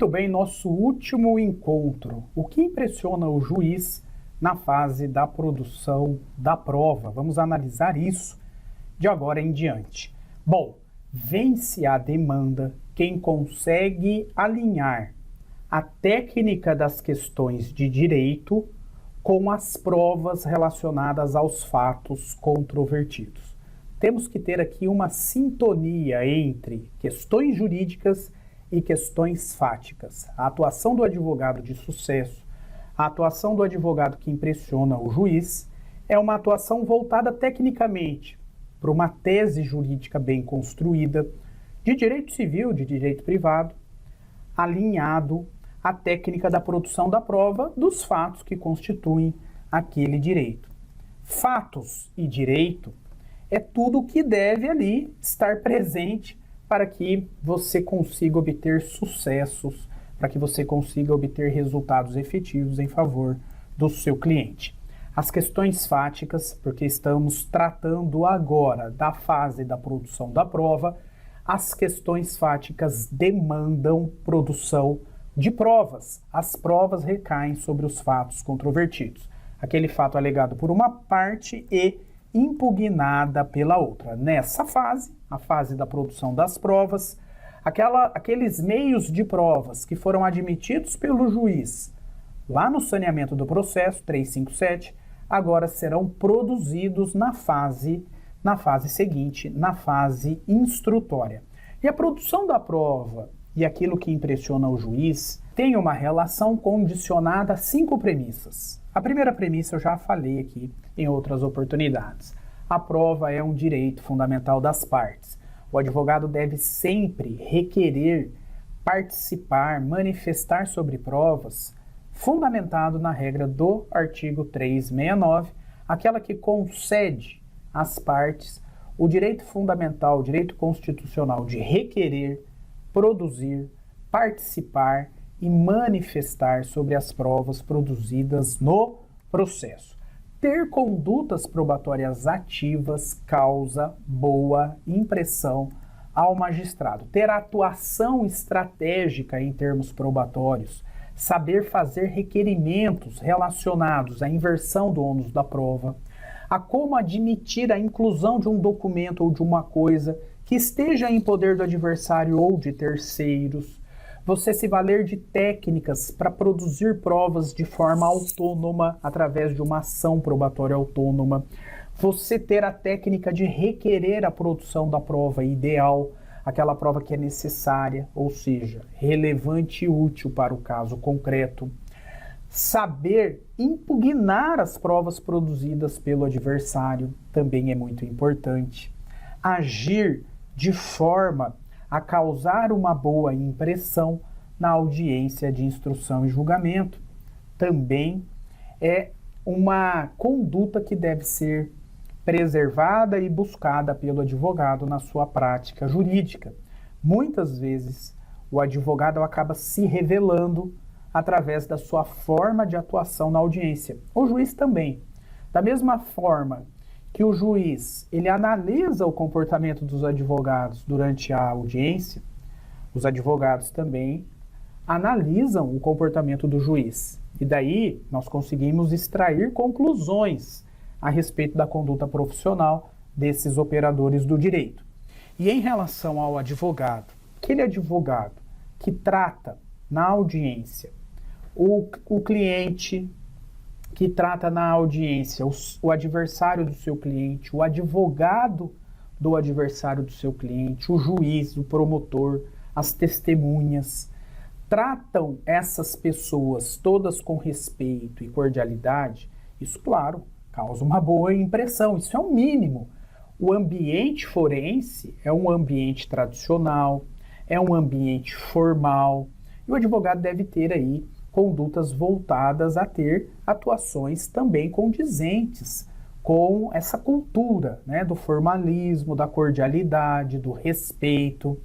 Muito bem, nosso último encontro. O que impressiona o juiz na fase da produção da prova? Vamos analisar isso de agora em diante. Bom, vence a demanda quem consegue alinhar a técnica das questões de direito com as provas relacionadas aos fatos controvertidos. Temos que ter aqui uma sintonia entre questões jurídicas e questões fáticas. A atuação do advogado de sucesso, a atuação do advogado que impressiona o juiz, é uma atuação voltada tecnicamente para uma tese jurídica bem construída, de direito civil, de direito privado, alinhado à técnica da produção da prova dos fatos que constituem aquele direito. Fatos e direito é tudo que deve ali estar presente para que você consiga obter sucessos, para que você consiga obter resultados efetivos em favor do seu cliente. As questões fáticas, porque estamos tratando agora da fase da produção da prova, as questões fáticas demandam produção de provas. As provas recaem sobre os fatos controvertidos. Aquele fato alegado por uma parte e impugnada pela outra. Nessa fase, a fase da produção das provas, aqueles meios de provas que foram admitidos pelo juiz lá no saneamento do processo 357, agora serão produzidos na fase seguinte, na fase instrutória. E a produção da prova e aquilo que impressiona o juiz tem uma relação condicionada a 5 premissas. A primeira premissa eu já falei aqui em outras oportunidades. A prova é um direito fundamental das partes. O advogado deve sempre requerer, participar, manifestar sobre provas, fundamentado na regra do artigo 369, aquela que concede às partes o direito fundamental, o direito constitucional de requerer, produzir, participar e manifestar sobre as provas produzidas no processo. Ter condutas probatórias ativas causa boa impressão ao magistrado. Ter atuação estratégica em termos probatórios, saber fazer requerimentos relacionados à inversão do ônus da prova, a como admitir a inclusão de um documento ou de uma coisa que esteja em poder do adversário ou de terceiros, você se valer de técnicas para produzir provas de forma autônoma, através de uma ação probatória autônoma, você ter a técnica de requerer a produção da prova ideal, aquela prova que é necessária, ou seja, relevante e útil para o caso concreto, saber impugnar as provas produzidas pelo adversário também é muito importante, agir de forma a causar uma boa impressão na audiência de instrução e julgamento. Também é uma conduta que deve ser preservada e buscada pelo advogado na sua prática jurídica. Muitas vezes, o advogado acaba se revelando através da sua forma de atuação na audiência. O juiz também. Da mesma forma que o juiz ele analisa o comportamento dos advogados durante a audiência, os advogados também analisam o comportamento do juiz. E daí nós conseguimos extrair conclusões a respeito da conduta profissional desses operadores do direito. E em relação ao advogado, aquele advogado que trata na audiência o cliente, que trata na audiência o adversário do seu cliente, o advogado do adversário do seu cliente, o juiz, o promotor, as testemunhas, tratam essas pessoas todas com respeito e cordialidade, isso, claro, causa uma boa impressão, isso é o mínimo. O ambiente forense é um ambiente tradicional, é um ambiente formal, e o advogado deve ter aí condutas voltadas a ter atuações também condizentes com essa cultura, né, do formalismo, da cordialidade, do respeito.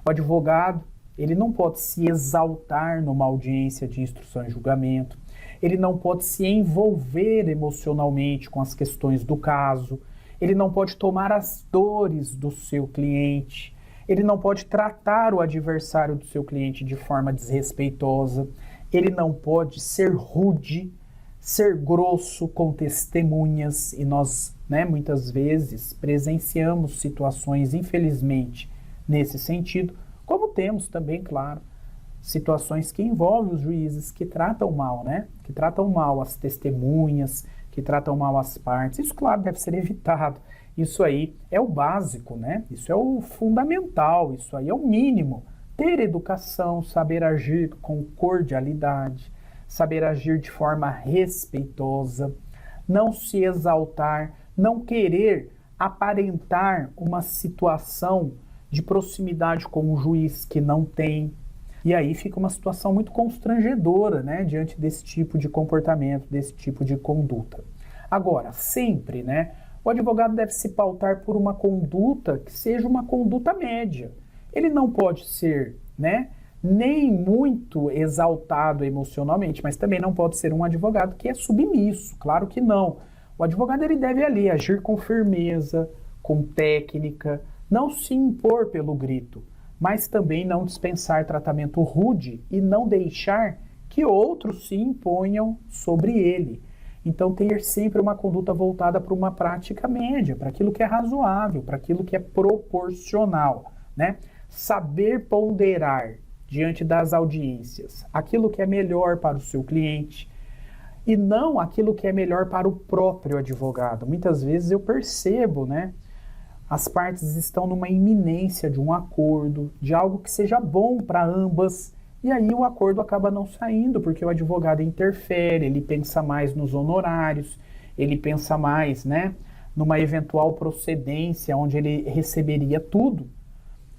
O advogado, ele não pode se exaltar numa audiência de instrução e julgamento, ele não pode se envolver emocionalmente com as questões do caso, ele não pode tomar as dores do seu cliente, ele não pode tratar o adversário do seu cliente de forma desrespeitosa, ele não pode ser rude, ser grosso com testemunhas, e nós, muitas vezes presenciamos situações, infelizmente, nesse sentido, como temos também, claro, situações que envolvem os juízes que tratam mal, que tratam mal as testemunhas, que tratam mal as partes. Isso, claro, deve ser evitado. Isso aí é o básico, Isso é o fundamental, isso aí é o mínimo. Ter educação, saber agir com cordialidade, saber agir de forma respeitosa, não se exaltar, não querer aparentar uma situação de proximidade com o juiz que não tem. E aí fica uma situação muito constrangedora, diante desse tipo de comportamento, desse tipo de conduta. Agora, sempre, o advogado deve se pautar por uma conduta que seja uma conduta média. Ele não pode ser, nem muito exaltado emocionalmente, mas também não pode ser um advogado que é submisso, claro que não. O advogado ele deve ali agir com firmeza, com técnica, não se impor pelo grito, mas também não dispensar tratamento rude e não deixar que outros se imponham sobre ele. Então, ter sempre uma conduta voltada para uma prática média, para aquilo que é razoável, para aquilo que é proporcional, Saber ponderar diante das audiências aquilo que é melhor para o seu cliente e não aquilo que é melhor para o próprio advogado. Muitas vezes eu percebo, as partes estão numa iminência de um acordo, de algo que seja bom para ambas, e aí o acordo acaba não saindo, porque o advogado interfere, ele pensa mais nos honorários, ele pensa mais, numa eventual procedência onde ele receberia tudo,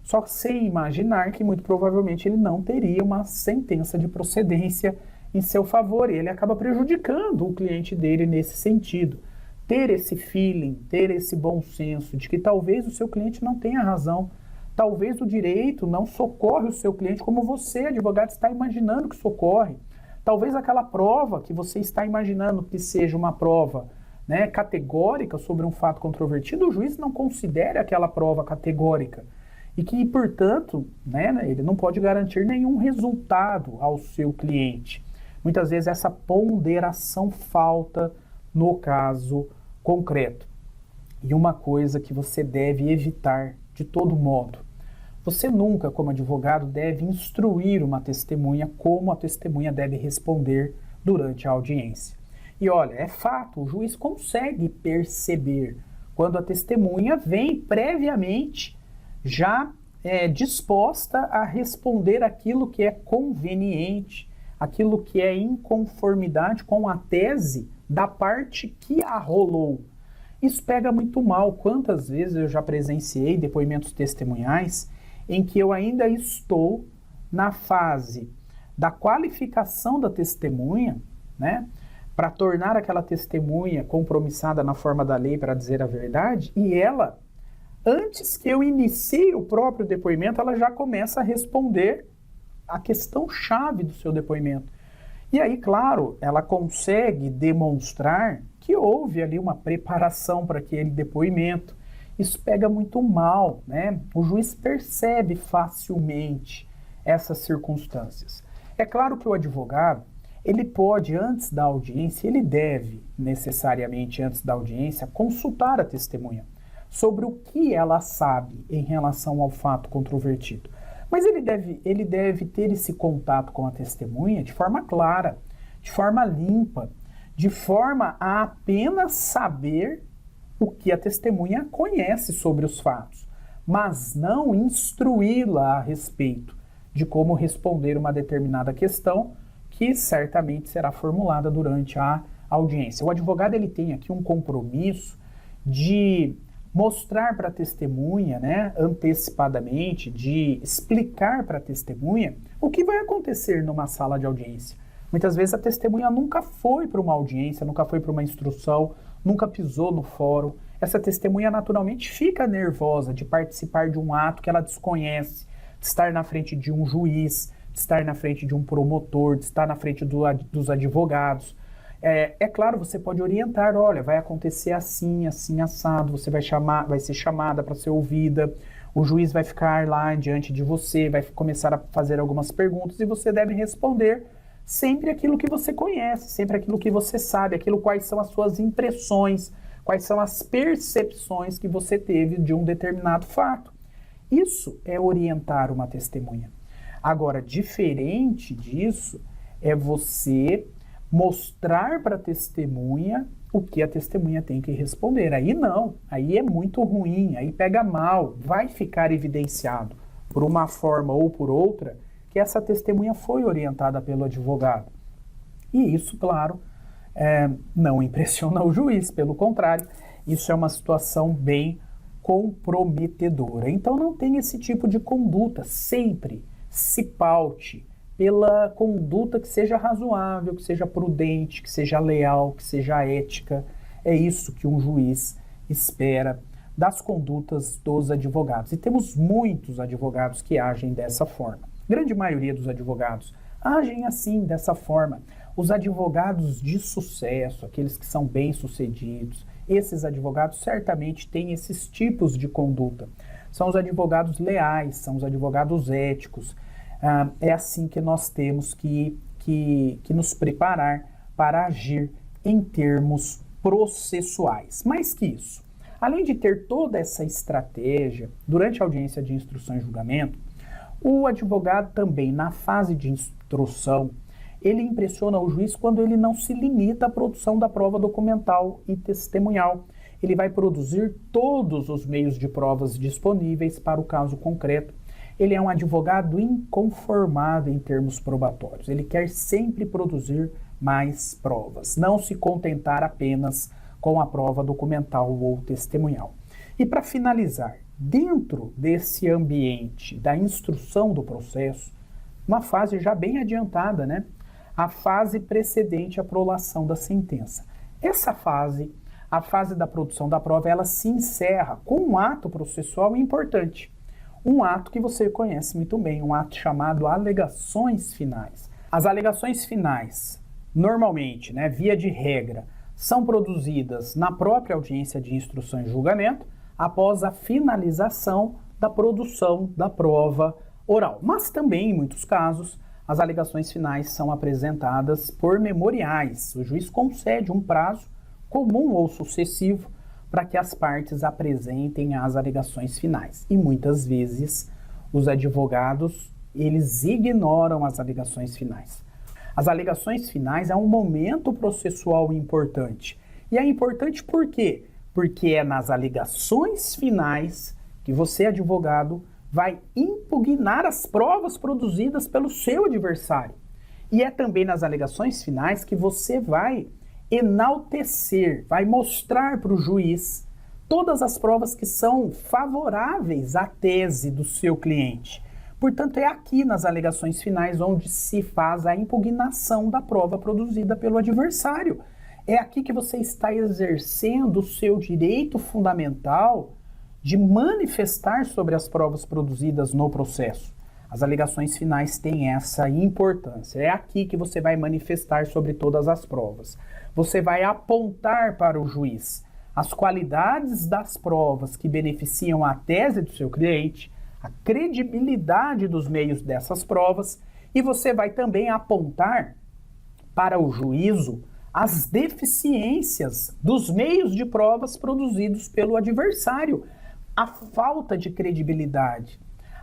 só sem imaginar que muito provavelmente ele não teria uma sentença de procedência em seu favor, e ele acaba prejudicando o cliente dele nesse sentido. Ter esse feeling, ter esse bom senso de que talvez o seu cliente não tenha razão, talvez o direito não socorre o seu cliente como você, advogado, está imaginando que socorre. Talvez aquela prova que você está imaginando que seja uma prova categórica sobre um fato controvertido, o juiz não considere aquela prova categórica e que, portanto, ele não pode garantir nenhum resultado ao seu cliente. Muitas vezes essa ponderação falta no caso concreto. E uma coisa que você deve evitar de todo modo: você nunca, como advogado, deve instruir uma testemunha como a testemunha deve responder durante a audiência. E olha, é fato, o juiz consegue perceber quando a testemunha vem previamente já disposta a responder aquilo que é conveniente, aquilo que é em conformidade com a tese da parte que arrolou. Isso pega muito mal. Quantas vezes eu já presenciei depoimentos testemunhais em que eu ainda estou na fase da qualificação da testemunha, para tornar aquela testemunha compromissada na forma da lei para dizer a verdade, e ela, antes que eu inicie o próprio depoimento, ela já começa a responder a questão-chave do seu depoimento. E aí, claro, ela consegue demonstrar que houve ali uma preparação para aquele depoimento. Isso pega muito mal, O juiz percebe facilmente essas circunstâncias. É claro que o advogado, ele pode, antes da audiência, ele deve, necessariamente antes da audiência, consultar a testemunha sobre o que ela sabe em relação ao fato controvertido. Mas ele deve ter esse contato com a testemunha de forma clara, de forma limpa, de forma a apenas saber o que a testemunha conhece sobre os fatos, mas não instruí-la a respeito de como responder uma determinada questão que certamente será formulada durante a audiência. O advogado ele tem aqui um compromisso de mostrar para a testemunha, antecipadamente, de explicar para a testemunha o que vai acontecer numa sala de audiência. Muitas vezes a testemunha nunca foi para uma audiência, nunca foi para uma instrução, nunca pisou no fórum. Essa testemunha naturalmente fica nervosa de participar de um ato que ela desconhece, de estar na frente de um juiz, de estar na frente de um promotor, de estar na frente dos advogados. É claro, você pode orientar, olha, vai acontecer assim, assim, assado, você vai ser chamada para ser ouvida, O juiz vai ficar lá diante de você, vai começar a fazer algumas perguntas e você deve responder sempre aquilo que você conhece, sempre aquilo que você sabe, quais são as suas impressões, quais são as percepções que você teve de um determinado fato. Isso é orientar uma testemunha. Agora, diferente disso, é você mostrar para a testemunha o que a testemunha tem que responder. Aí não, aí é muito ruim, aí pega mal, vai ficar evidenciado por uma forma ou por outra que essa testemunha foi orientada pelo advogado. E isso, claro, não impressiona o juiz, pelo contrário, isso é uma situação bem comprometedora. Então não tem esse tipo de conduta, sempre se paute pela conduta que seja razoável, que seja prudente, que seja leal, que seja ética. É isso que um juiz espera das condutas dos advogados. E temos muitos advogados que agem dessa forma. A grande maioria dos advogados agem assim, dessa forma. Os advogados de sucesso, aqueles que são bem-sucedidos, esses advogados certamente têm esses tipos de conduta. São os advogados leais, são os advogados éticos. É assim que nós temos que nos preparar para agir em termos processuais. Mais que isso, além de ter toda essa estratégia durante a audiência de instrução e julgamento, o advogado também, na fase de instrução, ele impressiona o juiz quando ele não se limita à produção da prova documental e testemunhal. Ele vai produzir todos os meios de provas disponíveis para o caso concreto. Ele é um advogado inconformado em termos probatórios. Ele quer sempre produzir mais provas, não se contentar apenas com a prova documental ou testemunhal. E para finalizar, dentro desse ambiente da instrução do processo, uma fase já bem adiantada, né? A fase precedente à prolação da sentença. Essa fase, a fase da produção da prova, ela se encerra com um ato processual importante. Um ato que você conhece muito bem, um ato chamado alegações finais. As alegações finais, normalmente, né, via de regra, são produzidas na própria audiência de instrução e julgamento, após a finalização da produção da prova oral. Mas também, em muitos casos, as alegações finais são apresentadas por memoriais. O juiz concede um prazo comum ou sucessivo para que as partes apresentem as alegações finais. E muitas vezes os advogados, eles ignoram as alegações finais. As alegações finais é um momento processual importante. E é importante por quê? Porque é nas alegações finais que você, advogado, vai impugnar as provas produzidas pelo seu adversário. E é também nas alegações finais que você vai enaltecer, vai mostrar para o juiz todas as provas que são favoráveis à tese do seu cliente. Portanto, é aqui nas alegações finais onde se faz a impugnação da prova produzida pelo adversário. É aqui que você está exercendo o seu direito fundamental de manifestar sobre as provas produzidas no processo. As alegações finais têm essa importância. É aqui que você vai manifestar sobre todas as provas. Você vai apontar para o juiz as qualidades das provas que beneficiam a tese do seu cliente, a credibilidade dos meios dessas provas, e você vai também apontar para o juízo as deficiências dos meios de provas produzidos pelo adversário, a falta de credibilidade,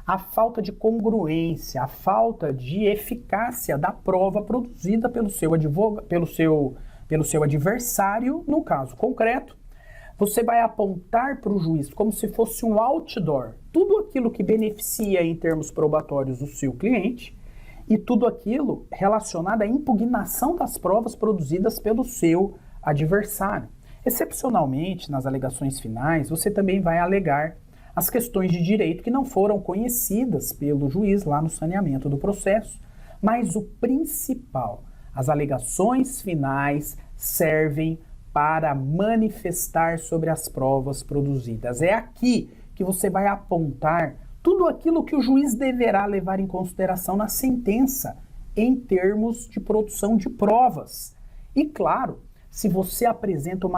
a falta de congruência, a falta de eficácia da prova produzida pelo seu adversário, no caso concreto. Você vai apontar para o juiz como se fosse um outdoor, tudo aquilo que beneficia em termos probatórios o seu cliente e tudo aquilo relacionado à impugnação das provas produzidas pelo seu adversário. Excepcionalmente, nas alegações finais, você também vai alegar as questões de direito que não foram conhecidas pelo juiz lá no saneamento do processo, mas o principal, as alegações finais servem para manifestar sobre as provas produzidas. É aqui que você vai apontar tudo aquilo que o juiz deverá levar em consideração na sentença, em termos de produção de provas. E claro, se você apresenta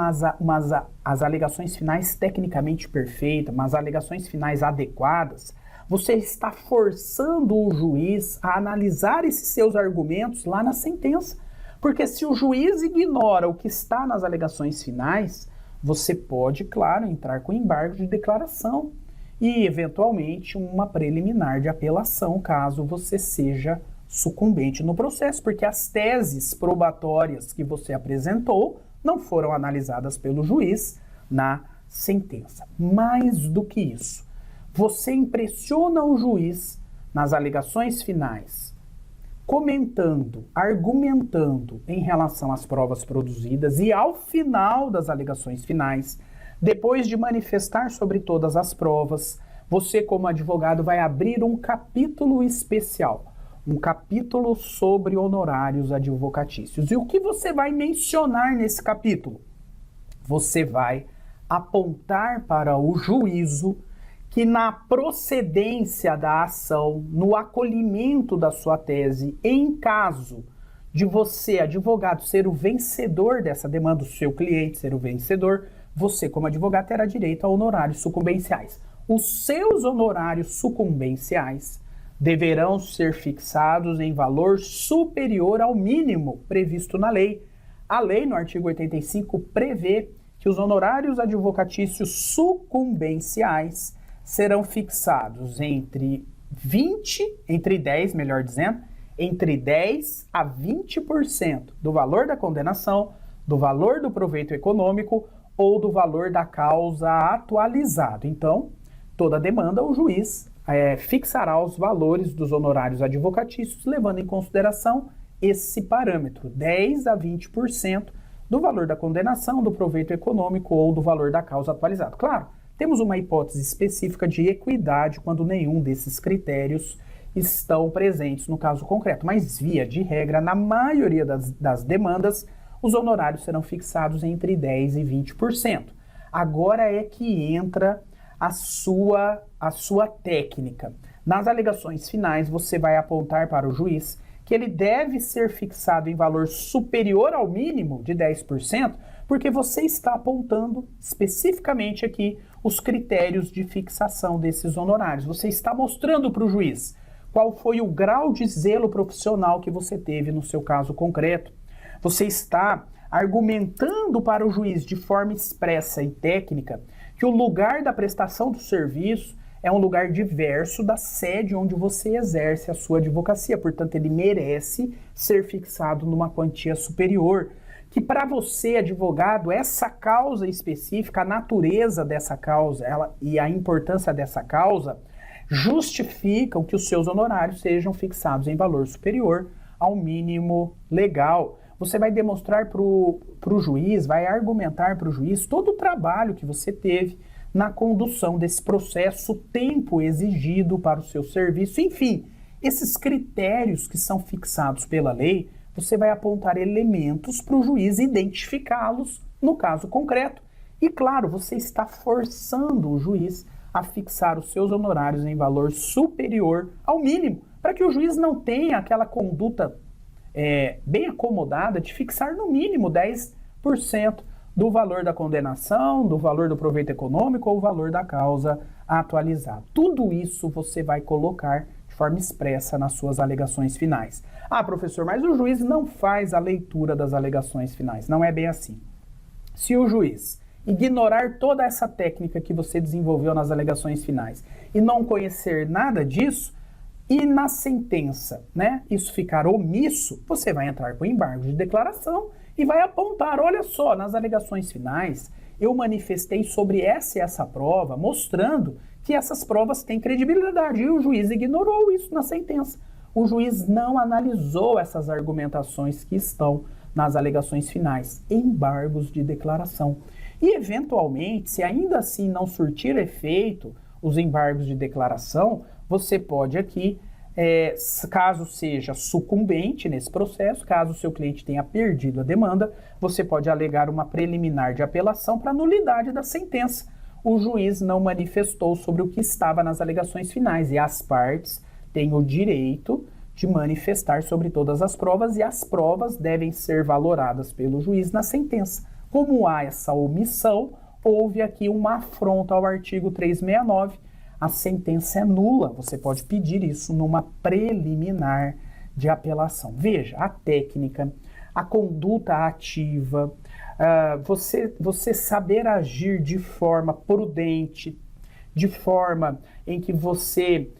as alegações finais tecnicamente perfeitas, umas alegações finais adequadas, você está forçando o juiz a analisar esses seus argumentos lá na sentença. Porque se o juiz ignora o que está nas alegações finais, você pode, claro, entrar com embargo de declaração e, eventualmente, uma preliminar de apelação, caso você seja sucumbente no processo, porque as teses probatórias que você apresentou não foram analisadas pelo juiz na sentença. Mais do que isso, você impressiona o juiz nas alegações finais, comentando, argumentando em relação às provas produzidas e ao final das alegações finais, depois de manifestar sobre todas as provas, você como advogado vai abrir um capítulo especial, um capítulo sobre honorários advocatícios. E o que você vai mencionar nesse capítulo? Você vai apontar para o juízo que na procedência da ação, no acolhimento da sua tese, em caso de você, advogado, ser o vencedor dessa demanda, o seu cliente ser o vencedor, você, como advogado, terá direito a honorários sucumbenciais. Os seus honorários sucumbenciais deverão ser fixados em valor superior ao mínimo previsto na lei. A lei, no artigo 85, prevê que os honorários advocatícios sucumbenciais serão fixados entre 10 a 20% do valor da condenação, do valor do proveito econômico ou do valor da causa atualizado. Então, toda demanda, o juiz fixará os valores dos honorários advocatícios, levando em consideração esse parâmetro, 10 a 20% do valor da condenação, do proveito econômico ou do valor da causa atualizado. Claro, temos uma hipótese específica de equidade quando nenhum desses critérios estão presentes no caso concreto, mas via de regra, na maioria das demandas, os honorários serão fixados entre 10% e 20%. Agora é que entra a sua técnica. Nas alegações finais, você vai apontar para o juiz que ele deve ser fixado em valor superior ao mínimo de 10%, porque você está apontando especificamente aqui os critérios de fixação desses honorários. Você está mostrando para o juiz qual foi o grau de zelo profissional que você teve no seu caso concreto. Você está argumentando para o juiz de forma expressa e técnica que o lugar da prestação do serviço é um lugar diverso da sede onde você exerce a sua advocacia. Portanto, ele merece ser fixado numa quantia superior. Que para você, advogado, essa causa específica, a natureza dessa causa e a importância dessa causa justificam que os seus honorários sejam fixados em valor superior ao mínimo legal. Você vai demonstrar para o juiz, vai argumentar para o juiz todo o trabalho que você teve na condução desse processo, o tempo exigido para o seu serviço, enfim, esses critérios que são fixados pela lei, você vai apontar elementos para o juiz identificá-los no caso concreto. E claro, você está forçando o juiz a fixar os seus honorários em valor superior ao mínimo, para que o juiz não tenha aquela conduta bem acomodada de fixar no mínimo 10% do valor da condenação, do valor do proveito econômico ou o valor da causa atualizado. Tudo isso você vai colocar de forma expressa nas suas alegações finais. Ah, professor, mas o juiz não faz a leitura das alegações finais. Não é bem assim. Se o juiz ignorar toda essa técnica que você desenvolveu nas alegações finais e não conhecer nada disso, e na sentença, isso ficar omisso, você vai entrar com embargo de declaração e vai apontar, olha só, nas alegações finais, eu manifestei sobre essa e essa prova, mostrando que essas provas têm credibilidade, e o juiz ignorou isso na sentença. O juiz não analisou essas argumentações que estão nas alegações finais, embargos de declaração. E, eventualmente, se ainda assim não surtir efeito os embargos de declaração, você pode aqui, caso seja sucumbente nesse processo, caso o seu cliente tenha perdido a demanda, você pode alegar uma preliminar de apelação para nulidade da sentença. O juiz não manifestou sobre o que estava nas alegações finais e as partes têm o direito de manifestar sobre todas as provas e as provas devem ser valoradas pelo juiz na sentença. Como há essa omissão, houve aqui uma afronta ao artigo 369, a sentença é nula, você pode pedir isso numa preliminar de apelação. Veja, a técnica, a conduta ativa, você saber agir de forma prudente, de forma em que você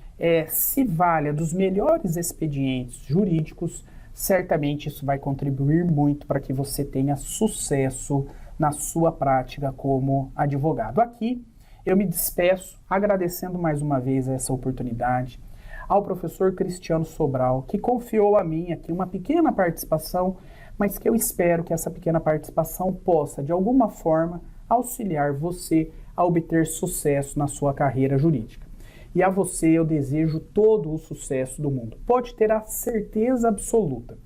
se valha dos melhores expedientes jurídicos, certamente isso vai contribuir muito para que você tenha sucesso na sua prática como advogado. Aqui eu me despeço agradecendo mais uma vez essa oportunidade ao professor Cristiano Sobral, que confiou a mim aqui uma pequena participação, mas que eu espero que essa pequena participação possa, de alguma forma, auxiliar você a obter sucesso na sua carreira jurídica. E a você eu desejo todo o sucesso do mundo. Pode ter a certeza absoluta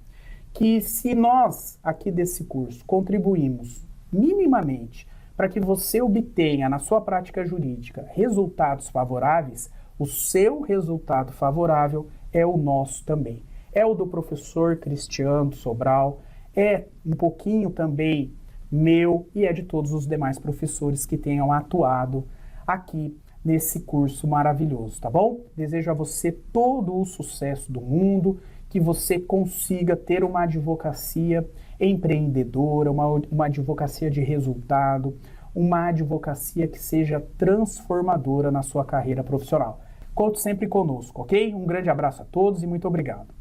que se nós aqui desse curso contribuímos minimamente para que você obtenha na sua prática jurídica resultados favoráveis, o seu resultado favorável é o nosso também. É o do professor Cristiano Sobral, é um pouquinho também meu e é de todos os demais professores que tenham atuado aqui nesse curso maravilhoso, tá bom? Desejo a você todo o sucesso do mundo, que você consiga ter uma advocacia empreendedora, uma advocacia de resultado, uma advocacia que seja transformadora na sua carreira profissional. Conte sempre conosco, ok? Um grande abraço a todos e muito obrigado.